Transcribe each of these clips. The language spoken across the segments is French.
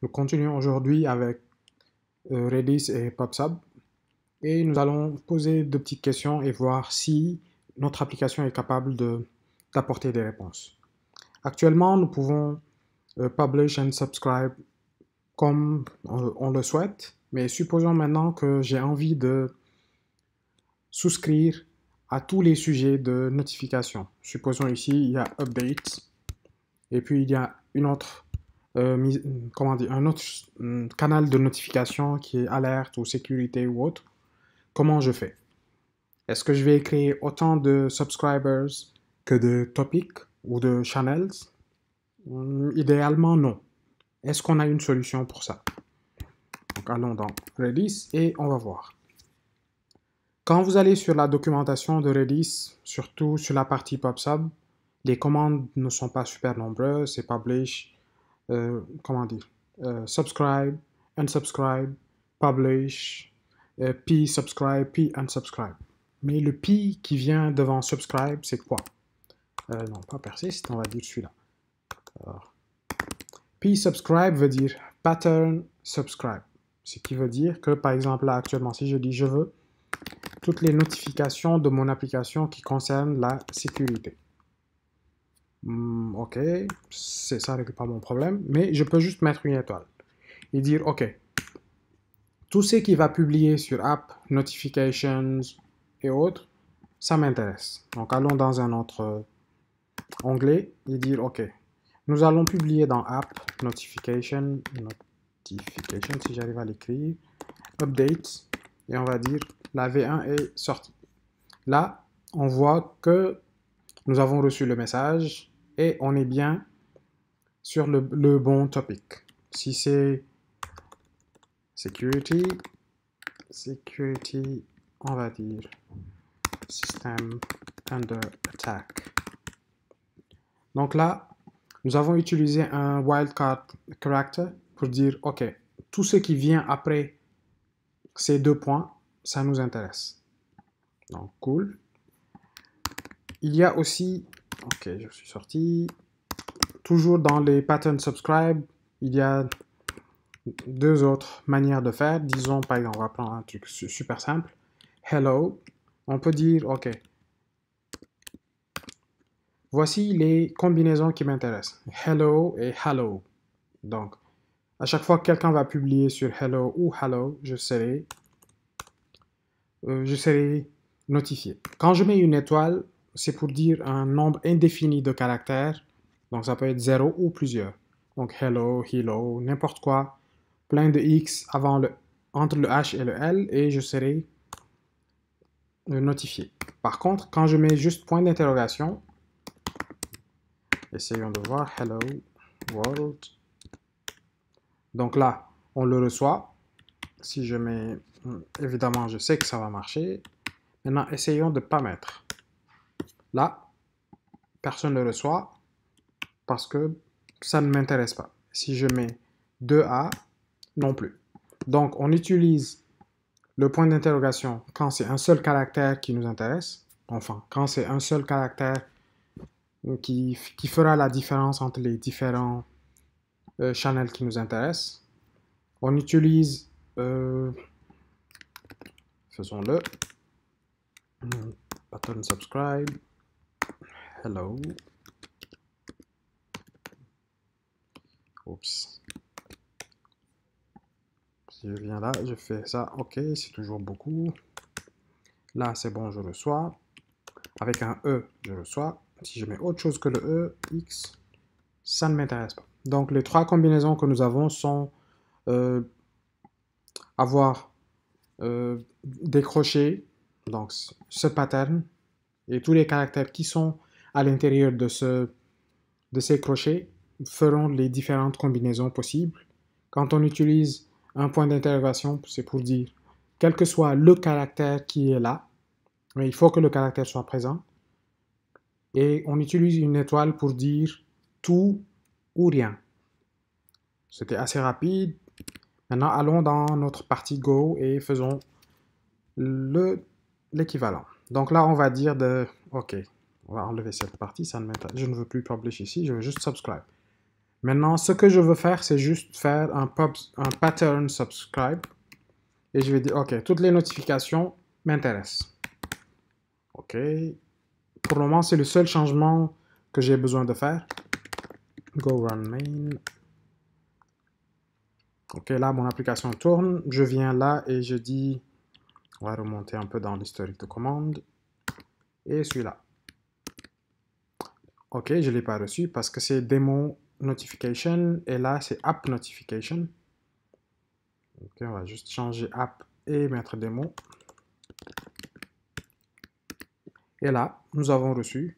Nous continuons aujourd'hui avec Redis et PubSub et nous allons poser de petites questions et voir si notre application est capable d'apporter des réponses. Actuellement, nous pouvons publish and subscribe comme on le souhaite, mais supposons maintenant que j'ai envie de souscrire à tous les sujets de notification. Supposons ici, il y a Updates et puis il y a une autre un autre canal de notification qui est alerte ou sécurité ou autre. Comment je fais? Est-ce que je vais créer autant de subscribers que de topics ou de channels? Idéalement, non. Est-ce qu'on a une solution pour ça? Donc, allons dans Redis et on va voir. Quand vous allez sur la documentation de Redis, surtout sur la partie PubSub, les commandes ne sont pas super nombreuses. C'est publish, subscribe, unsubscribe, publish, p subscribe, p unsubscribe. Mais le p qui vient devant subscribe, c'est quoi? Non, pas persist, on va dire celui-là. Alors, p subscribe veut dire pattern subscribe. Ce qui veut dire que, par exemple, là, actuellement, si je dis je veux toutes les notifications de mon application qui concernent la sécurité. Ok, ça ne règle pas mon problème, mais je peux juste mettre une étoile et dire ok, tout ce qui va publier sur App, Notifications et autres, ça m'intéresse. Donc allons dans un autre onglet et dire ok, nous allons publier dans App, Notification, si j'arrive à l'écrire, Updates, et on va dire la V1 est sortie. Là, on voit que nous avons reçu le message et on est bien sur le bon topic. Si c'est security, on va dire system under attack. Donc là, nous avons utilisé un wildcard character pour dire, ok, tout ce qui vient après ces deux points, ça nous intéresse. Donc, cool. Il y a aussi, ok, je suis sorti. Toujours dans les pattern subscribe, il y a deux autres manières de faire. Disons, par exemple, on va prendre un truc super simple. Hello. On peut dire, ok, voici les combinaisons qui m'intéressent. Hello et hello. Donc, à chaque fois que quelqu'un va publier sur hello ou hello, je serai notifié. Quand je mets une étoile, c'est pour dire un nombre indéfini de caractères. Donc, ça peut être 0 ou plusieurs. Donc, hello, hello, n'importe quoi. Plein de X entre le H et le L et je serai notifié. Par contre, quand je mets juste point d'interrogation, essayons de voir hello world. Donc là, on le reçoit. Si je mets, évidemment, je sais que ça va marcher. Maintenant, essayons de ne pas mettre. Là, personne ne le reçoit parce que ça ne m'intéresse pas. Si je mets 2A, non plus. Donc, on utilise le point d'interrogation quand c'est un seul caractère qui nous intéresse. Enfin, quand c'est un seul caractère qui fera la différence entre les différents channels qui nous intéressent. On utilise, faisons-le, button subscribe, hello, oups, si je viens là, je fais ça, ok, c'est toujours beaucoup, là c'est bon, je reçois, avec un E, je reçois, si je mets autre chose que le E, X, ça ne m'intéresse pas. Donc les trois combinaisons que nous avons sont avoir décroché donc ce pattern et tous les caractères qui sont à l'intérieur de ces crochets feront les différentes combinaisons possibles. Quand on utilise un point d'interrogation, c'est pour dire quel que soit le caractère qui est là, mais il faut que le caractère soit présent. Et on utilise une étoile pour dire tout ou rien. C'était assez rapide. Maintenant, allons dans notre partie Go et faisons l'équivalent. Donc là, on va dire OK, on va enlever cette partie, ça ne m'intéresse. Je ne veux plus publish ici, je veux juste subscribe. Maintenant, ce que je veux faire, c'est juste faire un pattern subscribe. Et je vais dire, OK, toutes les notifications m'intéressent. OK. Pour le moment, c'est le seul changement que j'ai besoin de faire. Go run main. OK, là, mon application tourne. Je viens là et je dis, on va remonter un peu dans l'historique de commande. Et celui-là. OK, je ne l'ai pas reçu parce que c'est démo notification et là, c'est app notification. OK, on va juste changer app et mettre démo. Et là, nous avons reçu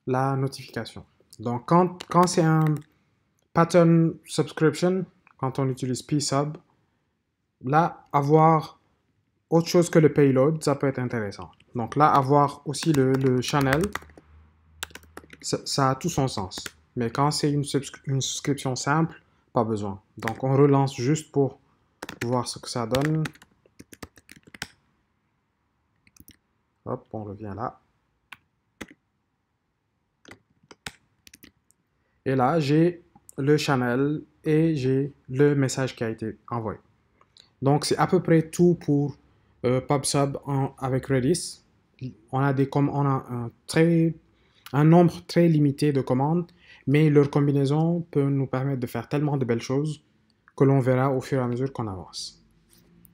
la notification. Donc, quand c'est un pattern subscription, quand on utilise psub, là, avoir autre chose que le payload, ça peut être intéressant. Donc là, avoir aussi le channel, ça a tout son sens. Mais quand c'est une souscription simple, pas besoin. Donc on relance juste pour voir ce que ça donne. Hop, on revient là. Et là, j'ai le channel et j'ai le message qui a été envoyé. Donc c'est à peu près tout pour PubSub avec Redis. On a un nombre très limité de commandes, mais leur combinaison peut nous permettre de faire tellement de belles choses que l'on verra au fur et à mesure qu'on avance.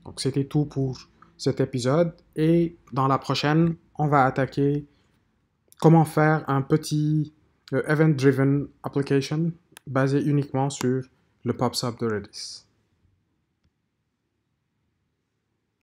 Donc c'était tout pour cet épisode et dans la prochaine, on va attaquer comment faire un petit event-driven application basé uniquement sur le PubSub de Redis.